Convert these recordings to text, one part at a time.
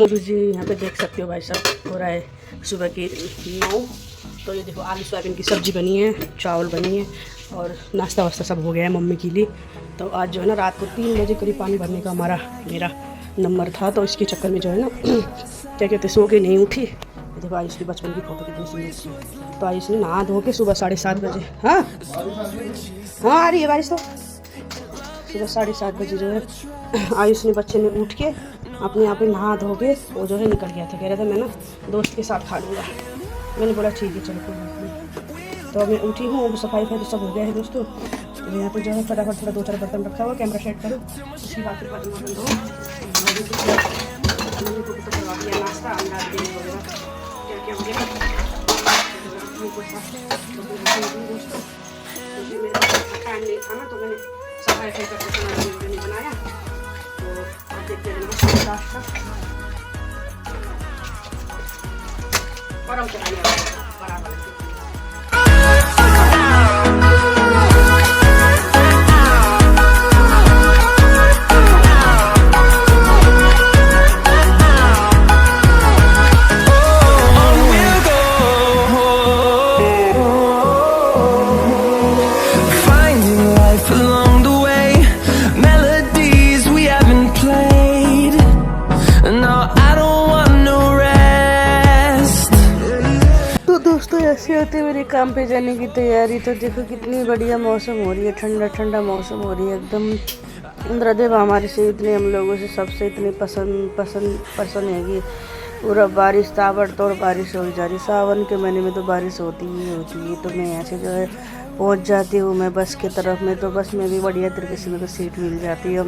तो जी यहाँ पे देख सकते हो भाई साहब, हो रहा है सुबह की 9। तो ये देखो आलू सोयाबीन की सब्ज़ी बनी है, चावल बनी है और नाश्ता वास्ता सब हो गया है मम्मी के लिए। तो आज जो है ना रात को 3 बजे करीब पानी भरने का मेरा नंबर था, तो इसके चक्कर में जो है ना क्या कहते सो के नहीं उठी। देखो आयुष की बचपन की फ़ोटो कितनी सुंदर। तो आयुष ने नहा धो के सुबह 7:30 बजे, हाँ आ रही है बारिश। तो सुबह 7:30 बजे जो है आयुष ने बच्चे ने उठ के अपने यहाँ पे नहा धो के वो जो है निकल गया था। कह रहा था मैं ना दोस्त के साथ खा लूँगा। मैंने बोला ठीक है चलो कोई बात नहीं। तो मैं उठी हूँ, सफाई तो सब हो गया है दोस्तों। तो यहाँ पे जो है फटाफट थोड़ा 2-4 बर्तन रखा हुआ, कैमरा सेट करो, उसकी बात फिर बर्तन धो तो करवा दिया नाश्ता, अंडा देने वगैरह क्या क्या वगैरह दोस्तों। क्योंकि मेरे टाइम नहीं था ना, तो मैंने सफाई करके खाना नहीं बनाया। तो अब देखते हैं नाश्ता और बराबर। ऐसे होते मेरे काम पे जाने की तैयारी। तो देखो कितनी बढ़िया मौसम हो रही है, ठंडा ठंडा मौसम हो रही है एकदम। इंद्रदेव हमारे से इतने, हम लोगों से सबसे इतने पसंद है कि पूरा बारिश ताबड़तोड़ बारिश हो जा रही। सावन के महीने में तो बारिश होती ही होती है। तो मैं यहाँ से जो है पहुँच जाती हूँ मैं बस की तरफ में। तो बस में भी बढ़िया तरीके से मेरे को सीट मिल जाती है।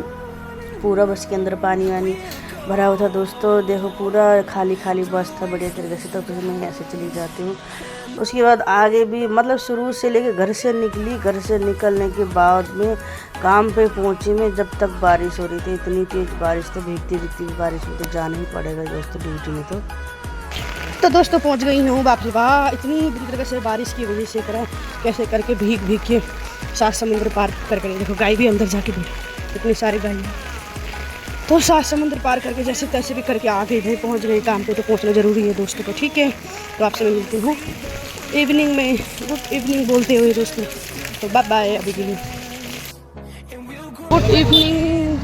पूरा बस के अंदर पानी वानी भरा हुआ था दोस्तों। देखो पूरा खाली खाली बस था बढ़िया तरीके से। तो फिर मैं यहाँ से चली जाती हूँ। उसके बाद आगे भी मतलब शुरू से लेके घर से निकली, घर से निकलने के बाद में काम पे पहुँची मैं, जब तक बारिश हो रही थी। इतनी तेज़ बारिश, तो भीगती बारिश में तो जाना ही पड़ेगा दोस्तों ड्यूटी में। तो दोस्तों पहुँच गई हूँ बाप रे वाह। इतनी बुरी तरह से बारिश की वजह से करा कैसे करके भीग के 7 समुद्र पार करके, देखो गाय भी अंदर जाके बैठी, इतनी सारी गाय। तो 7 समुद्र पार करके जैसे तैसे भी करके आ गई भाई, पहुँच गई काम पे। तो पहुँचना ज़रूरी है दोस्तों को, ठीक है। तो आपसे मैं मिलती हूँ इवनिंग में, गुड इवनिंग बोलते हुए दोस्तों। तो बाय बाय अभी के लिए, गुड इवनिंग।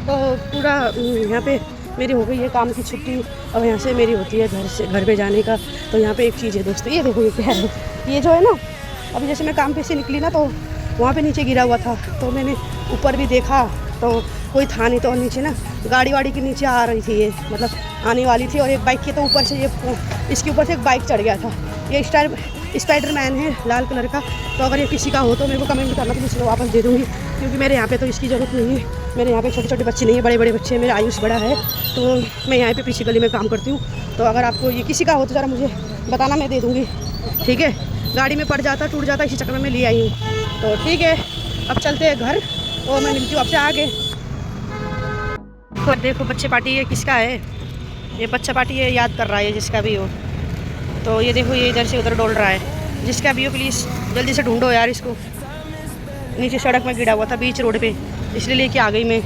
तो पूरा यहाँ पे मेरी हो गई है काम की छुट्टी। अब यहाँ से मेरी होती है घर पे जाने का। तो यहाँ पे एक चीज़ है दोस्तों, ये देखो ये क्या है। ये जो है ना, अभी जैसे मैं काम पे से निकली ना, तो वहाँ पे नीचे गिरा हुआ था। तो मैंने ऊपर भी देखा तो कोई था नहीं। तो नीचे ना गाड़ी के नीचे आ रही थी, ये मतलब आने वाली थी। और एक बाइक के तो ऊपर से इसके ऊपर से एक बाइक चढ़ गया था। ये स्पाइडरमैन है लाल कलर का। तो अगर ये किसी का हो तो मेरे को कमेंट करना, तो मैं इसको वापस दे दूँगी। क्योंकि मेरे यहाँ पे तो इसकी ज़रूरत नहीं है। मेरे यहाँ पे छोटे छोटे बच्चे नहीं है, बड़े बड़े बच्चे हैं। मेरा आयुष बड़ा है। तो मैं यहाँ पे पीछे गली में काम करती हूँ। तो अगर आपको ये किसी का हो तो ज़रा मुझे बताना, मैं दे दूँगी, ठीक है। गाड़ी में पड़ जाता, टूट जाता, इसी चक्कर में ले आई हूँ। तो ठीक है, अब चलते हैं घर और मैं मिलती हूँ आपसे आगे। तो देखो बच्चे पार्टी ये किसका है, ये बच्चा पार्टी है, याद कर रहा है जिसका भी हो। तो ये देखो ये इधर से उधर डोल रहा है। जिसका भी हो प्लीज़ जल्दी से ढूंढो यार इसको। नीचे सड़क में गिरा हुआ था बीच रोड पे, इसलिए लेके आ गई मैं।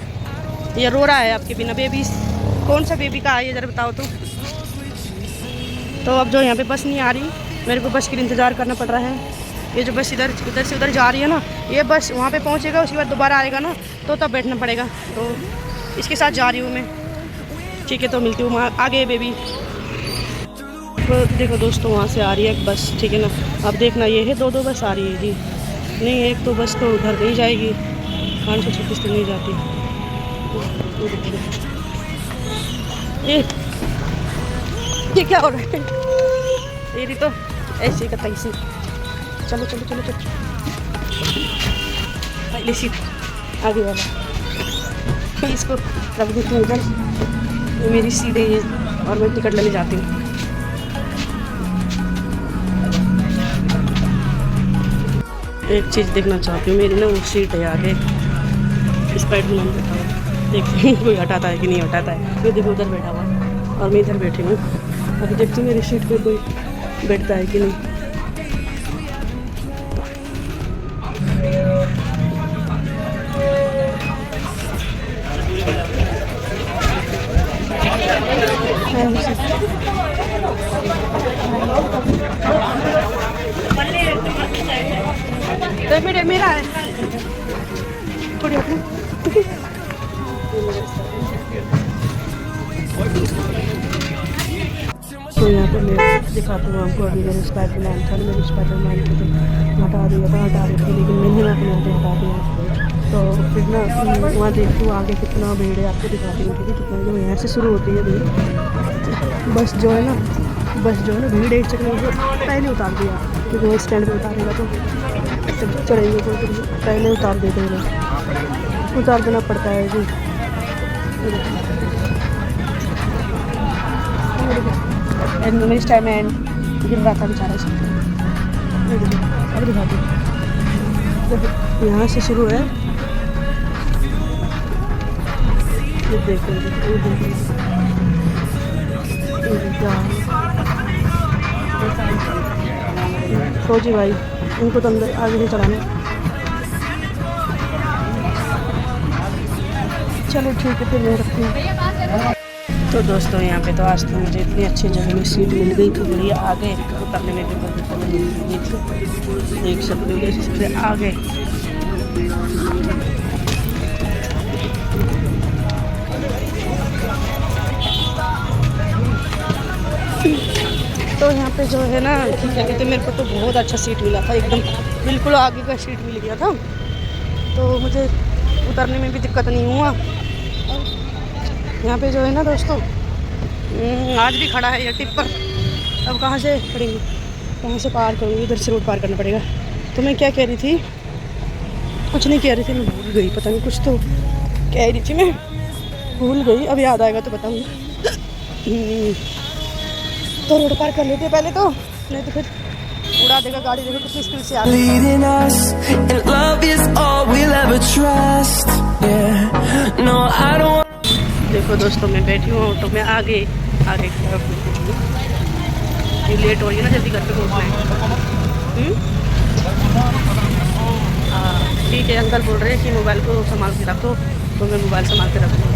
ये रो रहा है आपके बिना। बेबी कौन सा बेबी का है ये ज़रा बताओ तो अब जो यहाँ पे बस नहीं आ रही, मेरे को बस के लिए इंतज़ार करना पड़ रहा है। ये जो बस इधर से उधर जा रही है ना, ये बस वहाँ पे पहुँचेगा, उसके बाद दोबारा आएगा ना, तो तब बैठना पड़ेगा। तो इसके साथ जा रही हूँ मैं, ठीक है। तो मिलती हूँ आगे बेबी। तो देखो दोस्तों वहाँ से आ रही है एक बस, ठीक है ना। अब देखना ये है 2 बस आ रही है जी। नहीं एक तो बस तो उधर नहीं जाएगी, 536 तो नहीं जाती। ये क्या हो रहा है, तेरी तो ऐसे का तैसी। चलो चलो चलो चलो, पहले सीट आगे वाला इसको रख देती हूँ इधर। ये मेरी सीट है ये, और मैं टिकट लेने जाती हूँ। एक चीज़ देखना चाहती हूँ, मेरी ना वो सीट है आगे, स्पाइडरमैन बैठा हुआ। देखती हूँ कोई हटाता है कि नहीं हटाता है। ये देखो उधर बैठा हुआ और मैं इधर बैठी हूँ। अभी देखती हूँ मेरी सीट पे कोई बैठता है कि नहीं। मेरा है थोड़ी अपनी। तो यहाँ पे मैं दिखाती हूँ आपको। अभी मेरे स्पाइडरमैन था, मेरे स्पाइडरमैन को तो हटा दिया था, हटा रही थी, लेकिन मैंने अपने यहाँ पे हटा दिया। तो फिर ना वहाँ देखती हूँ आगे कितना भीड़ है, आपको दिखाती हूँ। ठीक है, कितना जो यहाँ से शुरू होती है भीड़। बस जो है ना भीड़ 1 सेकंड में पहले उतार दिया, क्योंकि वो स्टैंड पे उतारेगा तो चढ़ेंगे तो पहले उतार देते हैं, उतार देना पड़ता है जी। मेरी टाइम में गिर रहा था बेचारा सब। अब दिखाती हूँ, यहाँ से शुरू है। ये देखो फौजी भाई, इनको तो अंदर आगे नहीं चलाना। चलो ठीक है, फिर मैं रखती हूँ। तो दोस्तों यहाँ पे तो आज तो मुझे इतनी अच्छी जगह में सीट मिल गई थी, बढ़िया आगे उतरने में भी बहुत मिल गई थी। देख सकते हो सबसे आगे। तो यहाँ पे जो है ना, क्या कहते हैं, मेरे को तो बहुत अच्छा सीट मिला था, एकदम बिल्कुल आगे का सीट मिल गया था, तो मुझे उतरने में भी दिक्कत नहीं हुआ। यहाँ पे जो है ना दोस्तों, आज भी खड़ा है ये टिप्पर। अब कहाँ से खड़ेंगे, कहाँ से पार करूँगी, इधर से रोड पार करना पड़ेगा। तो मैं क्या कह रही थी, कुछ नहीं कह रही थी, मैं भूल गई, पता नहीं कुछ तो कह रही थी, मैं भूल गई। अब याद आएगा तो बताऊँगी। तो रोड पार कर लेते पहले तो, नहीं तो फिर उड़ा देगा गाड़ी। देखो कितनी स्पीड से आ रही है। देखो दोस्तों, मैं बैठी हूँ ऑटो में आगे की तरफ। ये लेट हो रही है ना, जल्दी घर पे पहुँचना है। ठीक है, अंकल बोल रहे हैं कि मोबाइल को संभाल के रखो, तो मैं मोबाइल संभाल के रखूँगा।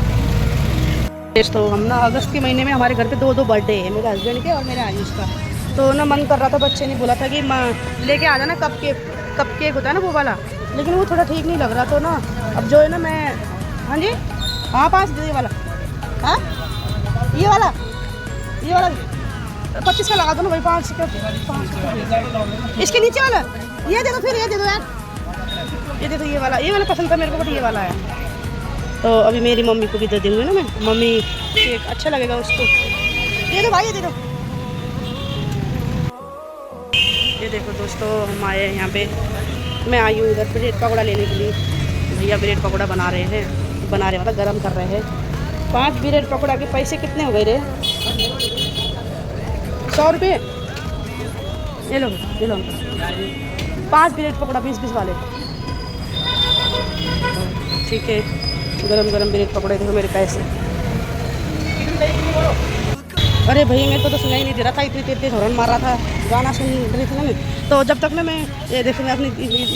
तो हम ना अगस्त के महीने में हमारे घर पे 2 बर्थडे है, मेरे हस्बैंड के और मेरे आयुष का। तो ना मन कर रहा था, बच्चे ने बोला था कि लेके आ जाना कप केक होता है ना वो वाला, लेकिन वो थोड़ा ठीक नहीं लग रहा। तो ना अब जो है ना मैं, हाँ जी, हाँ 5 ये वाला, हाँ ये वाला 25 का लगा दो ना भाई, 5 का। इसके नीचे वाला ये दे दो, फिर ये दे दो यार, ये दे दो। ये वाला पसंद था मेरे को, बट ये वाला है। तो अभी मेरी मम्मी को भी दे दूँगी ना मैं, मम्मी केक अच्छा लगेगा उसको। ये दो भाई, ये दे दो। ये देखो दोस्तों, हम आए हैं यहाँ पे, मैं आई हूँ इधर ब्रेड पकौड़ा लेने के लिए। भैया ब्रेड पकौड़ा बना रहे हैं, मतलब गरम कर रहे हैं। 5 ब्रेड पकौड़ा के पैसे कितने हो गए रे? 100 रुपये। ये लो 5 ब्रेड पकौड़ा 20-20 वाले। ठीक है, गरम ब्रेड पकौड़े। देखो मेरे पैसे। अरे भैया मेरे को तो सुनाई नहीं दे रहा था, इतनी तेज हॉर्न मार रहा था, गाना सुन रही थी ना मैं। तो जब तक ना मैं ये देखो, मैं अपनी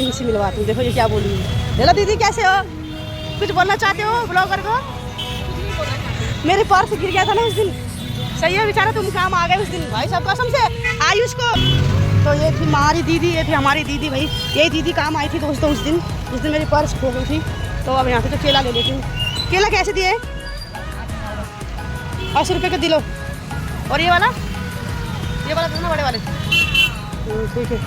इनसे मिलवाती हूँ। देखो ये क्या बोली है। हेलो दीदी, कैसे हो? कुछ बोलना चाहते हो ब्लॉगर को? मेरे पर्स गिर गया था ना उस दिन। सही है बेचारा, तुम काम आ गए उस दिन भाई साहब, कसम से आयुष को। तो ये थी हमारी दीदी, ये थी हमारी दीदी भाई, यही दीदी काम आई थी दोस्तों उस दिन मेरी पर्स खो गई थी। तो अब यहाँ से तो केला ले लेती हूँ। केला कैसे दिए? 80 रुपये का दिलो। और ये वाला दोनों बड़े वाले। ठीक है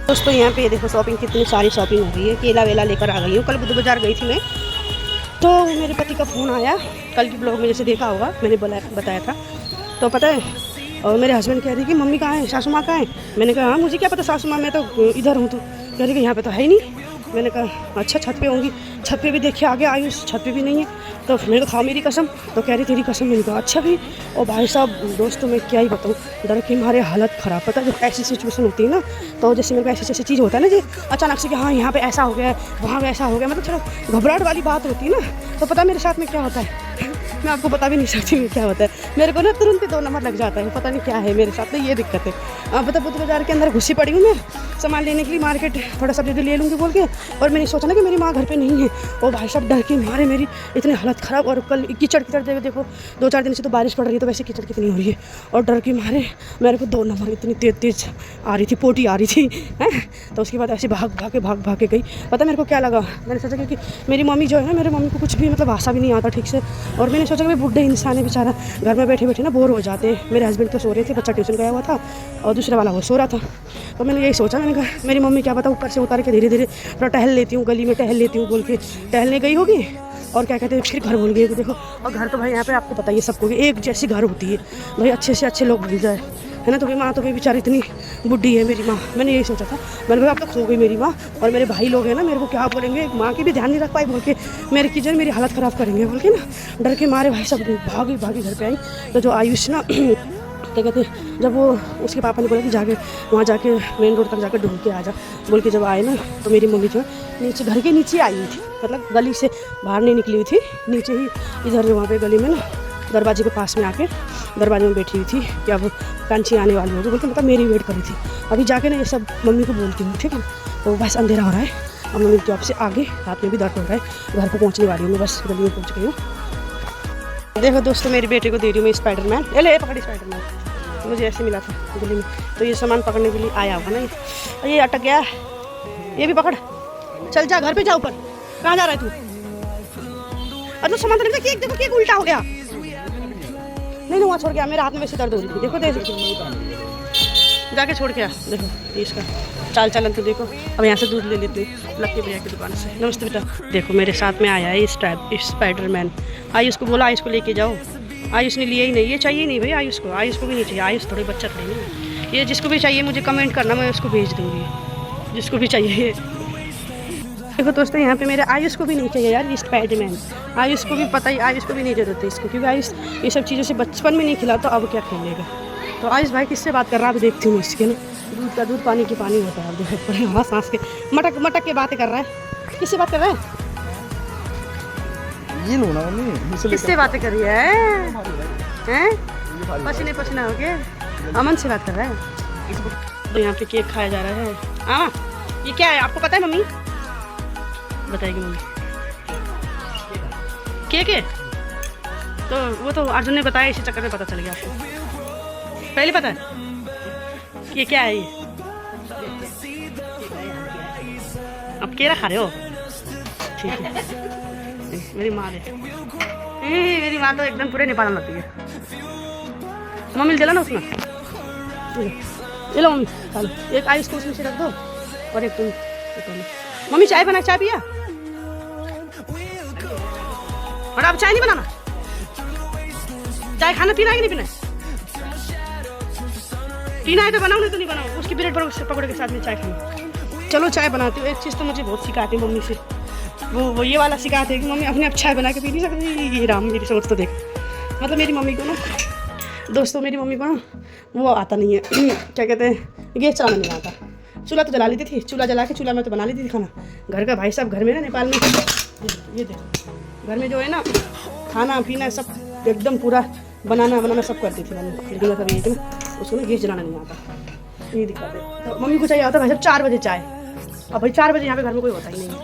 दोस्तों, यहाँ पे देखो शॉपिंग, कितनी सारी शॉपिंग हो गई है। केला वेला लेकर आ गई हूँ। कल बुद्ध बाजार गई थी मैं, तो मेरे पति का फ़ोन आया। कल की ब्लॉग में जैसे देखा होगा, मैंने बताया था। तो पता है, और मेरे हस्बैंड कह रहे कि मम्मी कहाँ है, सासू माँ कहाँ है? मैंने कहा हाँ मुझे क्या पता सासू माँ, मैं तो इधर हूँ। तो कह रही कि यहाँ पे तो है ही नहीं। मैंने कहा अच्छा छत पे होंगी। छत पे भी देखिए आगे आयुष, छत पे भी नहीं है। तो मैंने कहा मेरी कसम। तो कह रही तेरी कसम। मैंने कहा अच्छा भी। और भाई साहब दोस्तों, मैं क्या ही बताऊँ, डर के हमारे हालत ख़राब। पता है जब ऐसी सिचुएशन होती है ना, तो जैसे मेरे को ऐसी चीज़ होता है ना जी, अचानक से कि हाँ यहाँ पे ऐसा हो गया है, वहाँ वैसा हो गया, मतलब थोड़ा घबराहट वाली बात होती है ना। तो पता है मेरे साथ में क्या होता है, मैं आपको बता भी नहीं सकती मैं क्या होता है। मेरे को ना तुरंत ही 2 नंबर लग जाता है, पता नहीं क्या है मेरे साथ, तो ये दिक्कत है। पता बुद्ध बाज़ार के अंदर घुसी पड़ी हूँ मैं सामान लेने के लिए मार्केट, थोड़ा सब्जी ले लूँगी बोल के, और मैंने सोचा ना कि मेरी माँ घर पे नहीं है। और भाई साहब डर के मारे मेरी इतनी हालत ख़राब, और कल कीचड़ देखो 2-4 दिन से तो बारिश पड़ रही है, तो वैसे कीचड़ कितनी हो रही है, और डर के मारे मेरे को 2 नंबर इतनी तेज़ आ रही थी, पोटी आ रही थी हैं। तो उसके बाद ऐसे भाग के गई। पता मेरे को क्या लगा, मैंने सोचा क्योंकि मेरी मम्मी जो है ना, मेरी मम्मी को कुछ भी मतलब भाषा भी नहीं आता ठीक से, और मैंने सोचा कि भाई बुढ़े इंसान है बेचारा, घर में बैठे ना बोर हो जाते हैं। मेरे हस्बैंड तो सो रहे थे, बच्चा ट्यूशन गया हुआ था, और दूसरा वाला वो सो रहा था। तो मैंने यही सोचा, मैंने कहा मेरी मम्मी क्या पता ऊपर से उतार के धीरे धीरे थोड़ा टहल लेती हूँ, गली में टहल लेती हूँ बोल के टहलने गई होगी, और क्या कहते हैं फिर घर भूल गई। देखो, और घर तो भाई यहाँ पे आपको पता ही है सबको कि एक जैसी घर होती है भाई, अच्छे से अच्छे लोग भूल जाए है ना। तो मेरी माँ तो भाई बेचारी इतनी बुढ़ी है मेरी माँ, मैंने यही सोचा था, मैंने कहा अब तक खो गई मेरी माँ, और मेरे भाई लोग हैं ना मेरे को क्या बोलेंगे, माँ की भी ध्यान नहीं रख पाई बोल के मेरे की जो मेरी हालत ख़राब करेंगे बोल के ना, डर के मारे भाई सब भागी घर पे आई। तो जो आयुष ना क्या कहते हैं, जब वो उसके पापा ने बोला कि जाके वहाँ जाके मेन रोड तक जाकर ढूंढ के आ जा बोल के, जब आए ना तो मेरी मम्मी जो है नीचे घर के नीचे आई हुई थी, मतलब गली से बाहर नहीं निकली हुई थी, नीचे ही इधर वहाँ पे गली में ना दरवाजे के पास में आके दरवाजे में बैठी हुई थी कि अब कांची आने वाली होगी बोलते, मतलब मेरी वेट कर रही थी। अभी जाके ना ये सब मम्मी को बोलती हूँ, ठीक है। तो बस अंधेरा हो रहा है, अब मम्मी जॉब से आगे हाथ में भी दर्द हो रहा है, घर पर पहुँचने वाली हूँ मैं, बस गली में पहुँच गई हूँ। देखो दोस्तों, मेरी बेटे को दे रही हूँ मैं स्पाइडरमैन, ले पकड़ी स्पाइडरमैन, मुझे ऐसे मिला था गली में, तो ये सामान पकड़ने के लिए आया होगा ना, ये अटक गया, ये भी पकड़, चल जा घर पे जा, ऊपर कहाँ जा रहा है तू? और तो सामान तो नहीं, केक देखो, केक उल्टा हो गया, नहीं वहाँ छोड़ गया, मेरे हाथ में वैसे दर्द हो रही थी, देखो जाके छोड़ के आ। देखो इसका चाल चलन तो देखो। अब यहाँ से दूध ले लेते लक्की भैया की दुकान से। नमस्ते बेटा। देखो मेरे साथ में आया है इस स्पाइडरमैन, आयुष को बोला आयुष को लेके जाओ, आयुष ने लिया ही नहीं, ये चाहिए नहीं भाई आयुष को भी नहीं चाहिए, आयुष थोड़ी बच्चा थोड़ी नहीं, ये जिसको भी चाहिए मुझे कमेंट करना, मैं उसको भेज दूँगी जिसको भी चाहिए। देखो दोस्तों, यहाँ पे मेरे आयुष को भी नहीं चाहिए यार ये स्पाइडरमैन, आयुष को भी पता ही, आयुष को भी नहीं जरूरत है इसको, क्योंकि आयुष ये सब चीज़ों से बचपन में नहीं खिला, तो अब क्या खेलेगा। तो आयुष भाई किससे बात कर रहा है, अब देखती हूँ इसके ना, दूध का दूध पानी की पानी होता है। अब देखो बड़े हवा सांस के मटक के बातें कर रहा है, किससे बात कर रहा है, ये लो ना मम्मी, किससे बातें कर रही है, पसीना हो गया, अमन से बात कर रहा है। तो यहाँ पे केक खाया जा रहा है। हाँ ये क्या है आपको पता है मम्मी, बताएगी मम्मी, केक है, तो वो तो अर्जुन ने बताया, इसी चक्कर में पता चल गया आपको, पहले पता है ये क्या है, ये अब केरा खा रहे हो, ठीक है। मेरी माँ मेरी माँ तो एकदम पूरे नेपाल लगती है। मम्मी जला ना उसमें, ये लो मम्मी खा लो, एक आयुष को उसमें से रख दो और एक तुम। मम्मी चाय बना, चाय पिया, और अब चाय नहीं बनाना, चाय खाना पीना है कि नहीं पीना है, पीना है तो बनाओ, नहीं तो नहीं बनाओ, उसकी ब्रेड पकौड़े के साथ में चाय खानी। चलो चाय बनाती हूँ। एक चीज़ तो मुझे बहुत सिखाती है मम्मी से, वो ये वाला सिखाते हैं कि मम्मी अपने आप चाय बना के पी नहीं सकती। ये राम मेरी सोच तो देख, मतलब मेरी मम्मी को ना दोस्तों, मेरी मम्मी को ना वो आता नहीं है क्या कहते हैं, गैस चलाना नहीं आता। चूल्हा तो जला लेती थी, चूल्हा जला के चूल्हा में तो बना लेती थी खाना। घर का भाई साहब घर में ना नेपाल में ये देखो, घर में जो है ना खाना पीना सब एकदम पूरा बनाना सब करती थी मम्मी। लेकिन मतलब ये कि उसको ना गैस जलाना नहीं आता, ये दिक्कत है। तो मम्मी को चाहिए आता भाई साहब 4 बजे चाय, अब भाई 4 बजे यहाँ पे घर में कोई होता ही नहीं है।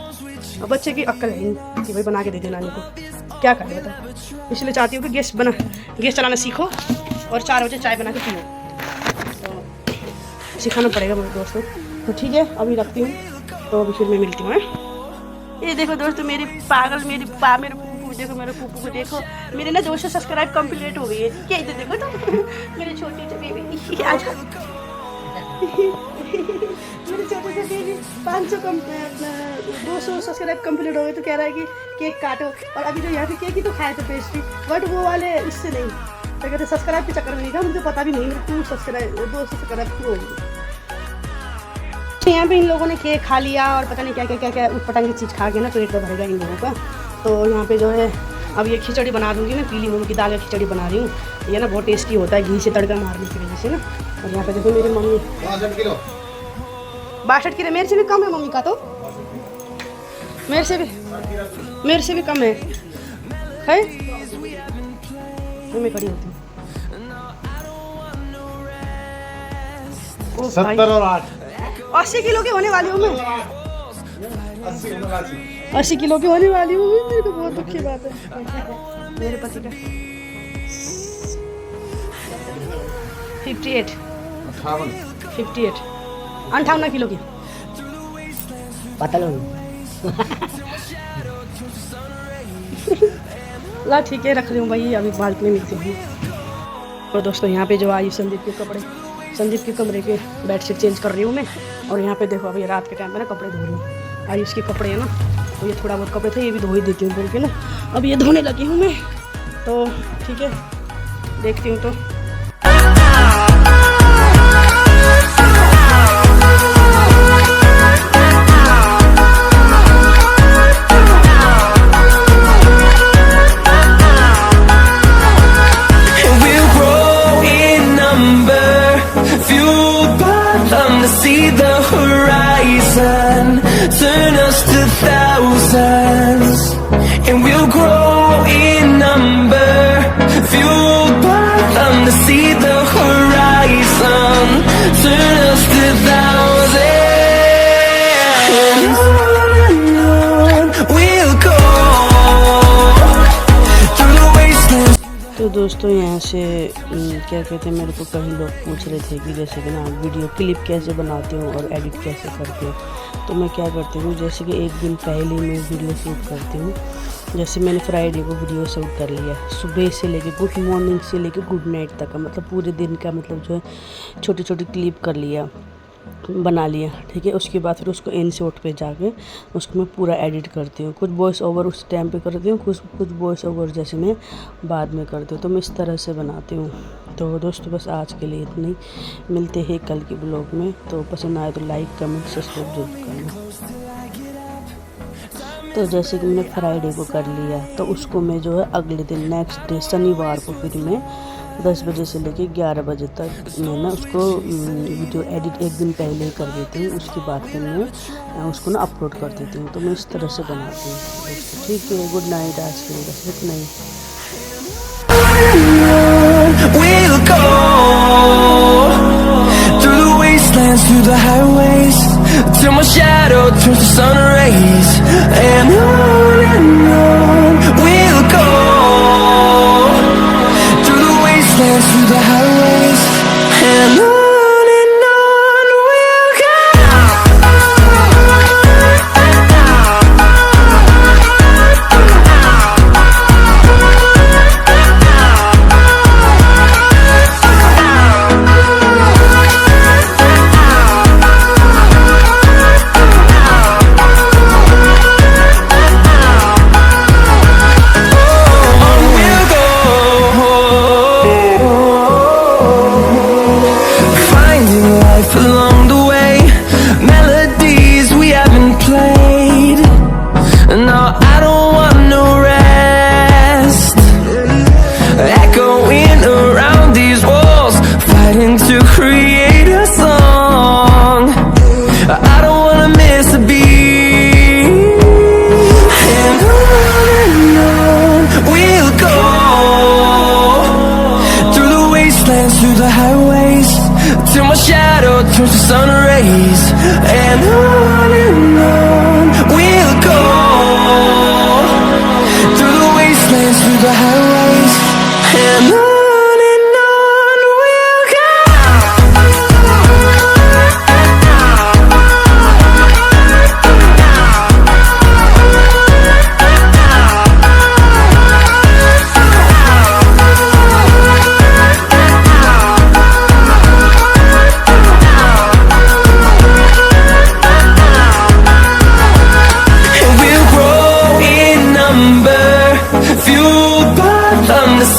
अब बच्चे की अक्ल है कि भाई बना के दे दे नानी को, क्या करें बता। इसलिए चाहती हूँ कि गैस चलाना सीखो और 4 बजे चाय बना के पियो, तो सिखाना पड़ेगा मेरे दोस्तों। तो ठीक है अभी रखती हूँ, तो अभी फिर मैं मिलती हूँ। ये देखो दोस्तों मेरी पागल मेरे पुप्पू, देखो मेरे पुप्पू को देखो, मेरे ना 200 सब्सक्राइब कंप्लीट हो गई है। क्या इधर देखो तो मेरे छोटे से बेबी आ जाओ मेरे छोटे से बेबी 200 सब्सक्राइब कंप्लीट हो गए, तो कह रहा है कि केक काटो। और अभी जो यहाँ पे केक ही तो खाए थे पेस्ट्री, बट वो वाले इससे नहीं, क्या कहते सब्सक्राइब के चक्कर में नहीं था, मुझे पता भी नहीं मेरे 200 सब्सक्राइब हो गई। यहाँ पे इन लोगों ने केक खा लिया और पता नहीं क्या उटपटांग की चीज़ खा के ना पेट तो भरेगा इन लोगों का। तो यहाँ पे जो है अब ये खिचड़ी बना दूँगी मैं, पीली मूंग की दाल की खिचड़ी बना रही हूँ। ये ना बहुत टेस्टी होता है घी से तड़का मारने की वजह से ना। और यहाँ पे देखो मेरी मम्मी 62 किलो, मेरे से भी कम है मम्मी का, तो मेरे से भी कम है मैं खड़ी होती हूँ। 70 और 8 80 किलो की होने वाली हूँ मैं। 80 किलो की होने वाली हूँ। मेरे को बहुत दुख की बात है मेरे पति का। 58 58 किलो की। पता नहीं। ला ठीक है, रख रही हूँ भाई, अभी बालकनी में हूँ। और दोस्तों यहाँ पे जो आई संदीप के कपड़े, संदीप के कमरे के बेडशीट चेंज कर रही हूँ मैं। और यहाँ पे देखो अभी रात के टाइम पे ना कपड़े धो रही हूँ। आई उसके कपड़े हैं ना, तो ये थोड़ा बहुत कपड़े थे, ये भी धो ही देती हूँ बोल के ना। अब ये धोने लगी हूँ मैं, तो ठीक है देखती हूँ। तो see the horizon, turn us to thousands, and we'll grow in number, fueled by them to see the horizon, turn us to thousands, and on we'll go through the wastelands. तो दोस्तों यहाँ से क्या कहते हैं, मेरे को कई लोग पूछ रहे थे कि जैसे कि ना वीडियो क्लिप कैसे बनाती हूँ और एडिट कैसे करती हूँ। तो मैं क्या करती हूँ, जैसे कि एक दिन पहले मैं वीडियो शूट करती हूँ। जैसे मैंने फ्राइडे को वीडियो शूट कर लिया, सुबह से लेके गुड मॉर्निंग से लेके गुड नाइट तक का, मतलब पूरे दिन का, मतलब जो है छोटी छोटी क्लिप कर लिया, बना लिया, ठीक है। उसके बाद फिर उसको इन शॉट पे जाके उसको मैं पूरा एडिट करती हूँ। कुछ वॉइस ओवर उस टाइम पे करती हूँ, कुछ वॉइस ओवर जैसे मैं बाद में करती हूँ। तो मैं इस तरह से बनाती हूँ। तो दोस्तों बस आज के लिए इतना ही, मिलते हैं कल के ब्लॉग में। तो पसंद आए तो लाइक कमेंट सब्सक्राइब जरूर करना। तो जैसे कि मैंने फ्राइडे को कर लिया, तो उसको मैं जो है अगले दिन नेक्स्ट डे शनिवार को फिर मैं 10 बजे से लेके 11 बजे तक मैं ना उसको वीडियो एडिट एक दिन पहले ही कर देती हूँ। उसके बाद फिर मैं उसको ना अपलोड कर देती हूँ। तो मैं इस तरह से बनाती हूँ। ठीक है, गुड नाइट। आज के लिए बस इतना ही। We'll go through the wastelands, through the highways, till my shadow turns to sun rays, and on we'll go through the wastelands, through the highways, and on we'll go. Along the way, melodies we haven't played. No, I don't want no rest. Echoing around these walls, fighting to create a song. I don't wanna miss a beat. And on we'll go through the wastelands, through the highways, till my shadow turns to sun rays, and on we'll go through the wastelands, through the highways, and on we'll go.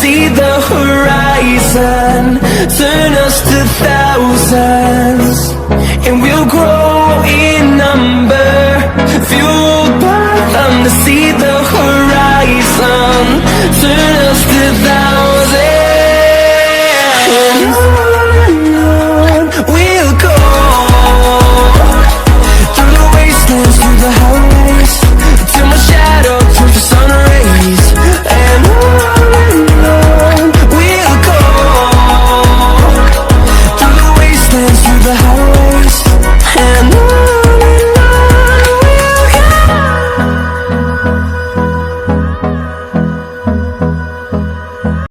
See the horizon, turn us to thousands, and we'll grow in number, fueled by them to see the horizon, turn